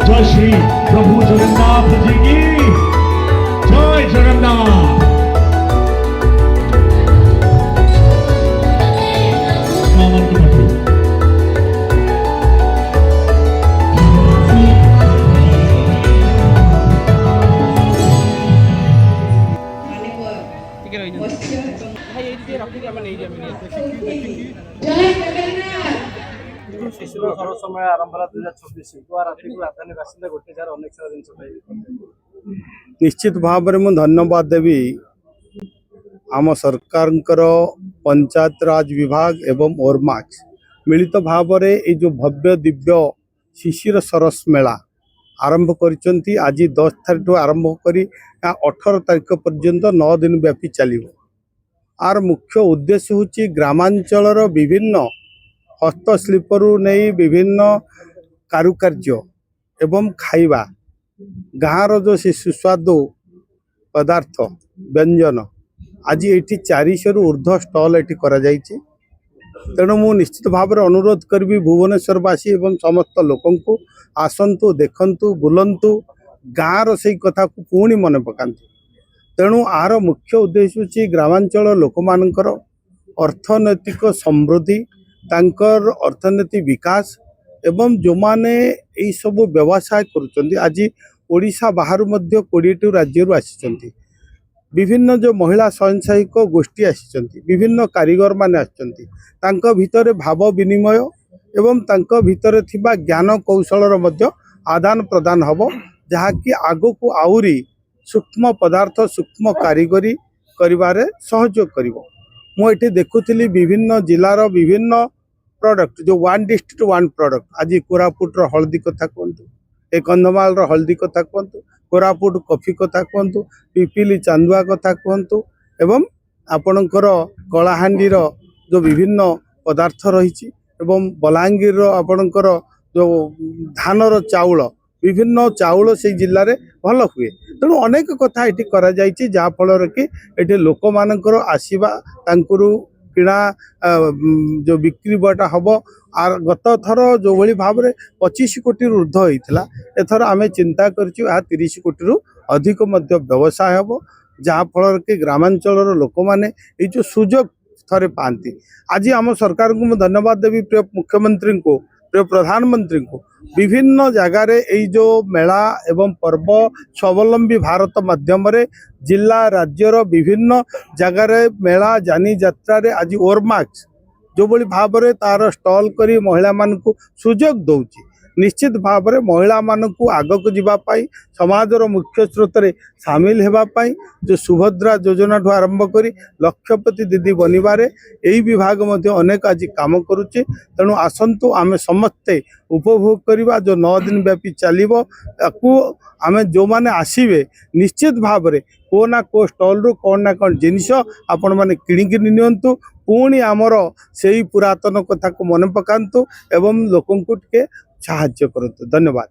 जय श्री प्रभु जगन्नाथ जी की जय जगन्नाथ। शिशुर सरस समय आरंभ 2024 राति को राजधानी बासिंदा गोटे जार अनेक सारा जिन निश्चित भाव में धन्यवाद देवी आम सरकार पंचायत राज विभाग एवं ओरमाक्स मिलित भाव में जो भव्य दिव्य शिशिर सरस मेला आरंभ कर आज 10 तारीख आरंभ कर 18 तारीख पर्यंत 9 दिन व्यापी चलो। आर मुख्य उद्देश्य हूँ ग्रामांचल विभिन्न हस्तशिल्परू नहीं विभिन्न कारुकार्य एवं खाइबा गाँव जो से सुस्वादु पदार्थ व्यंजन आज ये 400 ऊर्ध्व स्टल ये करा तेणु मु निश्चित भाव में अनुरोध करी भुवनेश्वरवासी एवं समस्त लोकं को आसतु देखु बुलंतु गाँव से कथा को पुणी मन पकातु। तेणु आर मुख्य उद्देश्य हूँ ग्रामांचल लोक मानकर अर्थनैतिक समृद्धि तांकर अर्थनीति विकास एवं जो माने यही सब व्यवसाय करुँच आज ओडिशा बाहर 20 राज्य आसी विभिन्न जो महिला स्वयं सहायक गोष्ठी आसी विभिन्न कारीगर माने आसचंती भितर भाव विनिमय एवं तांको भितर थिबा ज्ञान कौशलर मध्य आदान प्रदान हबो जहाँकि आगो को आउरी सूक्ष्म पदार्थ सूक्ष्म कारीगरी करिवारे सहयोग करिवो। मुझे देखुली विभिन्न जिलार विभिन्न प्रोडक्ट जो वन डिस्ट्रिक्ट वन प्रोडक्ट आज कोरापुटर हल्दी कथा कहतु ए कंधमाल हल्दी कथा कहतु कोरापुट कॉफी कथा कहतु पिपिली चांदुआ कथा कहतु एवं आपणकर कलाहांडीर जो विभिन्न पदार्थ रही बलांगीर आपणकर जो धानर चाउल विभिन्न चाउल से जिले में भल हुए तेणु अनेक कथा ये कराफल कि ये लोक मानकर आसवा किणा जो बिक्री बटा हम आर गत थर जो भाई भाव में 25 कोटी ऊर्ध्व होता एथर आम चिंता कर 30 कोटी अधिक व्यवसाय हम जहाँफल कि ग्रामांचल लोक मैंने ये जो सुजोग थे पाती। आज आम सरकार को धन्यवाद देवी प्रिय मुख्यमंत्री को प्रिय प्रधानमंत्री को विभिन्न जगार यही जो मेला एवं पर्व स्वावलंबी भारत माध्यम जिला राज्यर विभिन्न जगार मेला जानी यात्रा आज ओरमाक्स जो बड़ी भाव में तार स्टॉल करी महिला मान को सुजोग दौची निश्चित भाव में महिला मान को आग को जीवाई समाजर मुख्य स्रोत सामिल होगापाई जो सुभद्रा योजना ठू आरंभ कर लक्षपति दीदी बनवारे यही विभाग अनेक आज काम करुचे। तेणु आसतु आम समस्ते उपभोग करवा जो 9 दिन व्यापी चलो आम जो मैंने आसवे निश्चित भाव में को ना को स्टल रु कौन ना कौन जिनस आपण मैंने किणिकी नियंतु पुणी आमर से पुरातन कथा को मन पकातु एवं लोक साहाय्य करतु। धन्यवाद।